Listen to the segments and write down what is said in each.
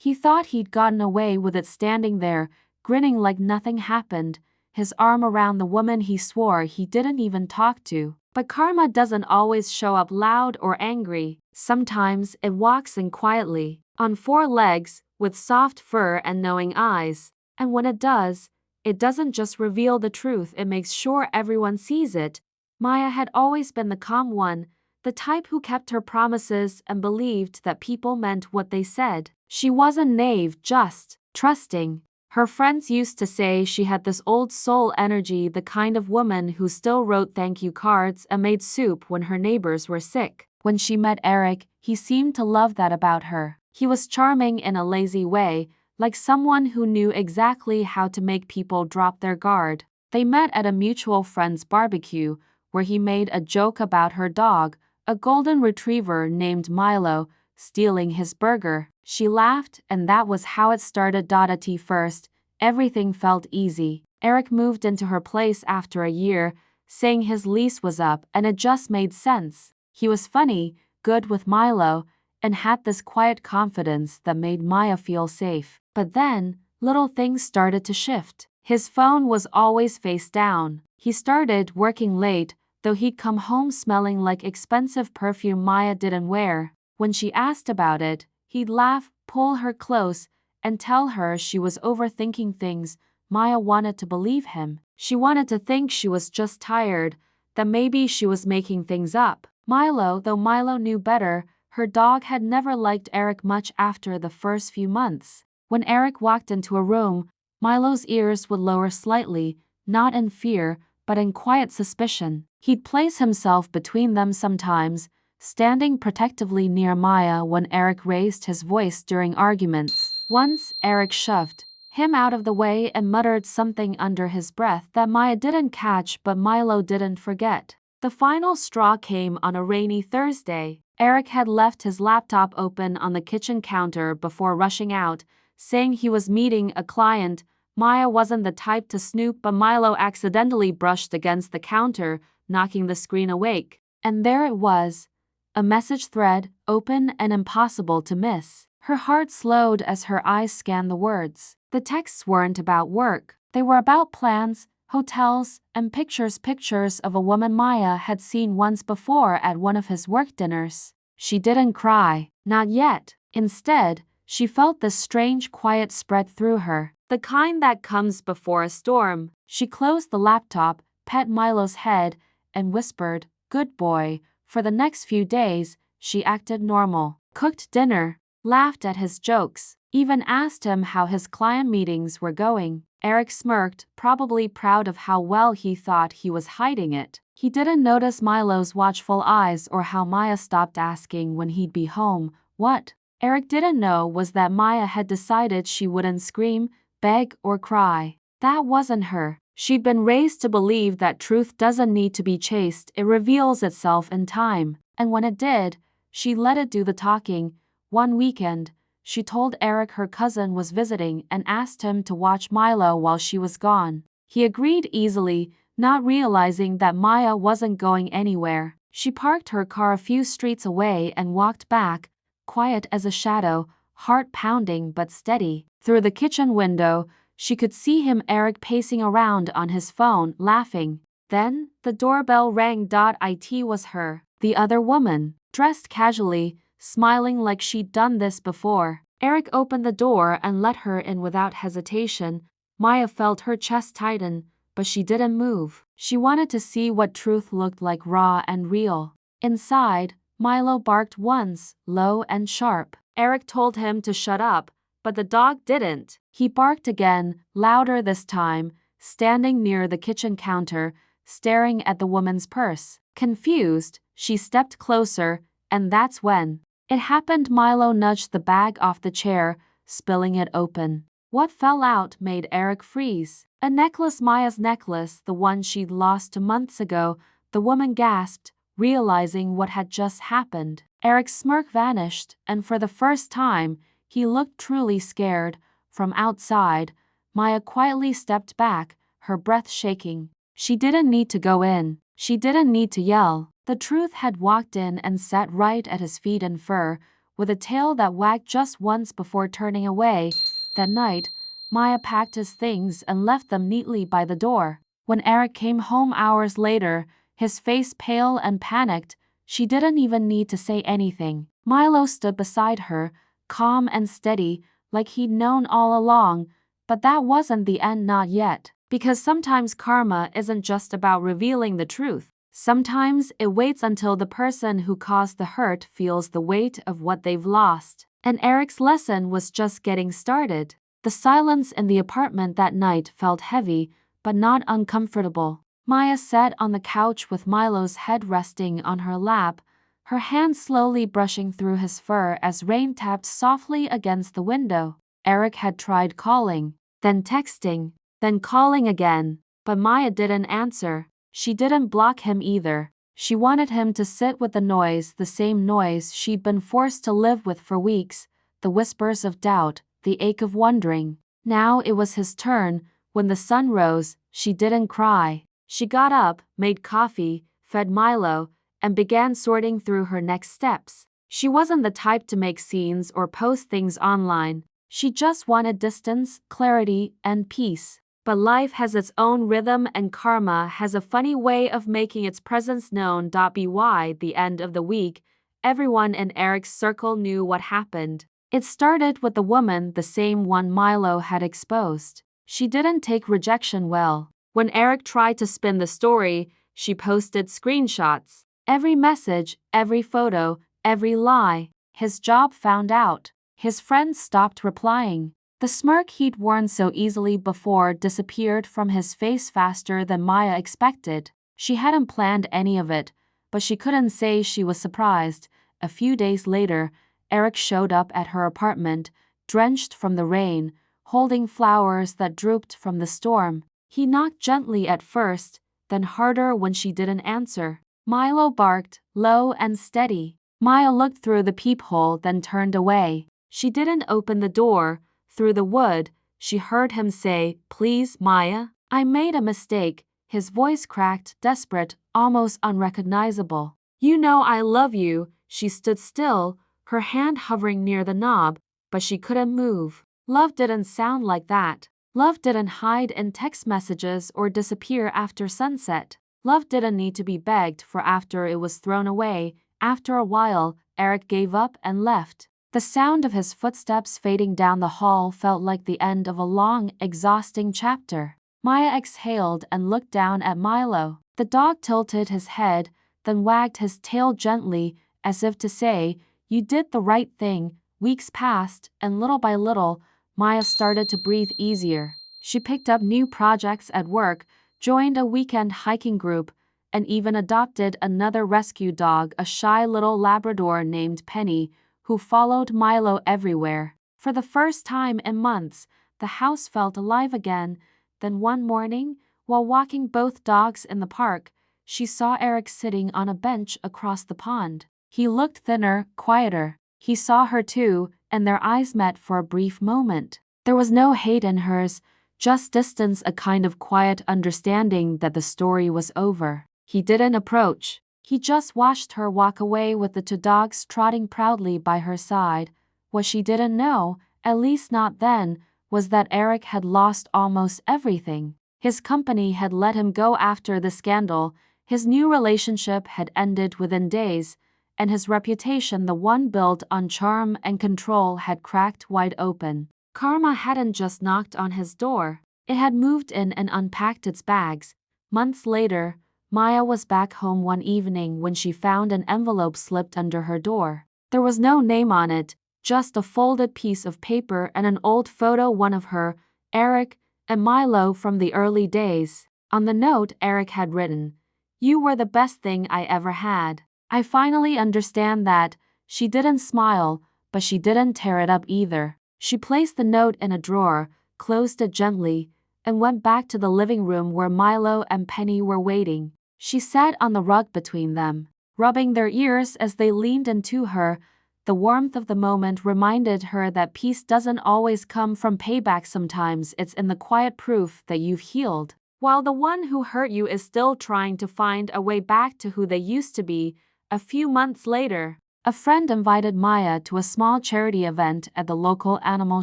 He thought he'd gotten away with it standing there, grinning like nothing happened, his arm around the woman he swore he didn't even talk to. But karma doesn't always show up loud or angry. Sometimes it walks in quietly, on four legs, with soft fur and knowing eyes. And when it does, it doesn't just reveal the truth, it makes sure everyone sees it. Maya had always been the calm one, the type who kept her promises and believed that people meant what they said. She wasn't naive, just trusting. Her friends used to say she had this old soul energy, the kind of woman who still wrote thank you cards and made soup when her neighbors were sick. When she met Eric, he seemed to love that about her. He was charming in a lazy way, like someone who knew exactly how to make people drop their guard. They met at a mutual friend's barbecue, where he made a joke about her dog, a golden retriever named Milo, stealing his burger. She laughed, and that was how it started. At first, everything felt easy. Eric moved into her place after a year, saying his lease was up, and it just made sense. He was funny, good with Milo, and had this quiet confidence that made Maya feel safe. But then, little things started to shift. His phone was always face down. He started working late, though he'd come home smelling like expensive perfume Maya didn't wear. When she asked about it, he'd laugh, pull her close, and tell her she was overthinking things. Maya wanted to believe him. She wanted to think she was just tired, that maybe she was making things up. Though Milo knew better, her dog had never liked Eric much after the first few months. When Eric walked into a room, Milo's ears would lower slightly, not in fear, but in quiet suspicion. He'd place himself between them sometimes, standing protectively near Maya when Eric raised his voice during arguments. Once, Eric shoved him out of the way and muttered something under his breath that Maya didn't catch, but Milo didn't forget. The final straw came on a rainy Thursday. Eric had left his laptop open on the kitchen counter before rushing out, saying he was meeting a client. Maya wasn't the type to snoop, but Milo accidentally brushed against the counter, knocking the screen awake. And there it was, a message thread, open and impossible to miss. Her heart slowed as her eyes scanned the words. The texts weren't about work. They were about plans, hotels, and pictures of a woman Maya had seen once before at one of his work dinners. She didn't cry. Not yet. Instead, she felt this strange quiet spread through her. The kind that comes before a storm. She closed the laptop, pet Milo's head, and whispered, "Good boy." For the next few days, she acted normal. Cooked dinner, laughed at his jokes, even asked him how his client meetings were going. Eric smirked, probably proud of how well he thought he was hiding it. He didn't notice Milo's watchful eyes or how Maya stopped asking when he'd be home. What Eric didn't know was that Maya had decided she wouldn't scream, beg, or cry. That wasn't her. She'd been raised to believe that truth doesn't need to be chased, it reveals itself in time. And when it did, she let it do the talking. One weekend, she told Eric her cousin was visiting and asked him to watch Milo while she was gone. He agreed easily, not realizing that Maya wasn't going anywhere. She parked her car a few streets away and walked back, quiet as a shadow, heart pounding but steady. Through the kitchen window, she could see him, Eric, pacing around on his phone, laughing. Then, the doorbell rang. It was her, the other woman, dressed casually, smiling like she'd done this before. Eric opened the door and let her in without hesitation. Maya felt her chest tighten, but she didn't move. She wanted to see what truth looked like, raw and real. Inside, Milo barked once, low and sharp. Eric told him to shut up, but the dog didn't. He barked again, louder this time, standing near the kitchen counter, staring at the woman's purse. Confused, she stepped closer, and that's when it happened. Milo nudged the bag off the chair, spilling it open. What fell out made Eric freeze. A necklace, Maya's necklace, the one she'd lost 2 months ago. The woman gasped, realizing what had just happened. Eric's smirk vanished, and for the first time, he looked truly scared. From outside, Maya quietly stepped back, her breath shaking. She didn't need to go in. She didn't need to yell. The truth had walked in and sat right at his feet in fur, with a tail that wagged just once before turning away. That night, Maya packed his things and left them neatly by the door. When Eric came home hours later, his face pale and panicked, she didn't even need to say anything. Milo stood beside her, calm and steady, like he'd known all along, but that wasn't the end, not yet. Because sometimes karma isn't just about revealing the truth. Sometimes it waits until the person who caused the hurt feels the weight of what they've lost. And Eric's lesson was just getting started. The silence in the apartment that night felt heavy, but not uncomfortable. Maya sat on the couch with Milo's head resting on her lap, her hand slowly brushing through his fur as rain tapped softly against the window. Eric had tried calling, then texting, then calling again, but Maya didn't answer. She didn't block him either. She wanted him to sit with the noise, the same noise she'd been forced to live with for weeks, the whispers of doubt, the ache of wondering. Now it was his turn. When the sun rose, she didn't cry. She got up, made coffee, fed Milo, and began sorting through her next steps. She wasn't the type to make scenes or post things online. She just wanted distance, clarity, and peace. But life has its own rhythm, and karma has a funny way of making its presence known. By the end of the week, everyone in Eric's circle knew what happened. It started with the woman, the same one Milo had exposed. She didn't take rejection well. When Eric tried to spin the story, she posted screenshots. Every message, every photo, every lie. His job found out. His friends stopped replying. The smirk he'd worn so easily before disappeared from his face faster than Maya expected. She hadn't planned any of it, but she couldn't say she was surprised. A few days later, Eric showed up at her apartment, drenched from the rain, holding flowers that drooped from the storm. He knocked gently at first, then harder when she didn't answer. Milo barked, low and steady. Maya looked through the peephole, then turned away. She didn't open the door. Through the wood, she heard him say, "Please, Maya, I made a mistake." His voice cracked, desperate, almost unrecognizable. "You know I love you." She stood still, her hand hovering near the knob, but she couldn't move. Love didn't sound like that. Love didn't hide in text messages or disappear after sunset. Love didn't need to be begged for after it was thrown away. After a while, Eric gave up and left. The sound of his footsteps fading down the hall felt like the end of a long, exhausting chapter. Maya exhaled and looked down at Milo. The dog tilted his head, then wagged his tail gently, as if to say, "You did the right thing." Weeks passed, and little by little, Maya started to breathe easier. She picked up new projects at work, joined a weekend hiking group, and even adopted another rescue dog, a shy little Labrador named Penny, who followed Milo everywhere. For the first time in months, the house felt alive again. Then one morning, while walking both dogs in the park, she saw Eric sitting on a bench across the pond. He looked thinner, quieter. He saw her too, and their eyes met for a brief moment. There was no hate in hers, just distance, a kind of quiet understanding that the story was over. He didn't approach. He just watched her walk away with the two dogs trotting proudly by her side. What she didn't know, at least not then, was that Eric had lost almost everything. His company had let him go after the scandal, his new relationship had ended within days, and his reputation, the one built on charm and control, had cracked wide open. Karma hadn't just knocked on his door. It had moved in and unpacked its bags. Months later, Maya was back home one evening when she found an envelope slipped under her door. There was no name on it, just a folded piece of paper and an old photo, one of her, Eric, and Milo from the early days. On the note, Eric had written, "You were the best thing I ever had. I finally understand that." She didn't smile, but she didn't tear it up either. She placed the note in a drawer, closed it gently, and went back to the living room where Milo and Penny were waiting. She sat on the rug between them, rubbing their ears as they leaned into her. The warmth of the moment reminded her that peace doesn't always come from payback. Sometimes it's in the quiet proof that you've healed, while the one who hurt you is still trying to find a way back to who they used to be. A few months later, A friend invited Maya to a small charity event at the local animal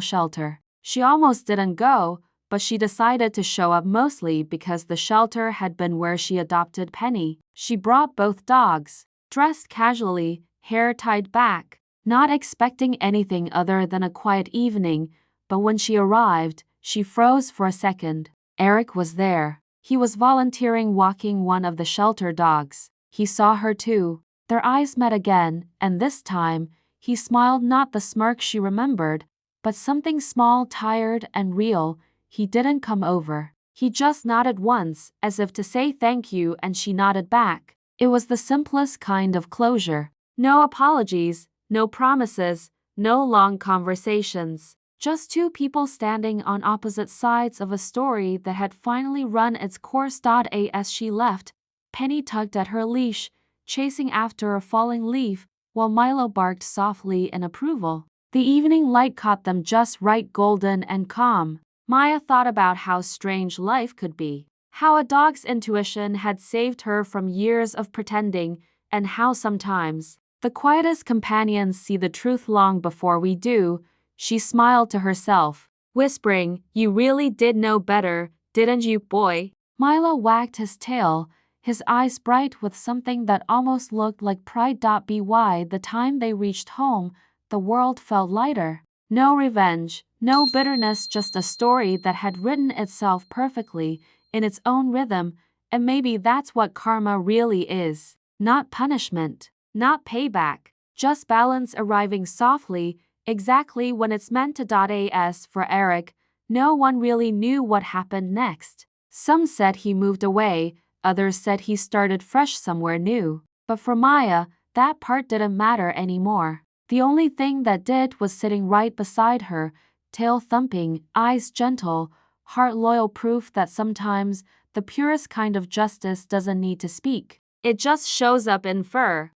shelter. She almost didn't go, but she decided to show up mostly because the shelter had been where she adopted Penny. She brought both dogs, dressed casually, hair tied back, not expecting anything other than a quiet evening, but when she arrived, she froze for a second. Eric was there. He was volunteering walking one of the shelter dogs. He saw her too. Their eyes met again, and this time, he smiled, not the smirk she remembered, but something small, tired, and real. He didn't come over. He just nodded once, as if to say thank you, and she nodded back. It was the simplest kind of closure. No apologies, no promises, no long conversations. Just two people standing on opposite sides of a story that had finally run its course. As she left, Penny tugged at her leash, chasing after a falling leaf, while Milo barked softly in approval. The evening light caught them just right, golden and calm. Maya thought about how strange life could be, how a dog's intuition had saved her from years of pretending, and how sometimes the quietest companions see the truth long before we do. She smiled to herself, whispering, "You really did know better, didn't you, boy?" Milo wagged his tail, his eyes bright with something that almost looked like pride. By the time they reached home, the world felt lighter. No revenge, no bitterness, just a story that had written itself perfectly, in its own rhythm, and maybe that's what karma really is. Not punishment, not payback, just balance arriving softly, exactly when it's meant to. As for Eric, no one really knew what happened next. Some said he moved away, others said he started fresh somewhere new. But for Maya, that part didn't matter anymore. The only thing that did was sitting right beside her, tail thumping, eyes gentle, heart loyal, proof that sometimes the purest kind of justice doesn't need to speak. It just shows up in fur.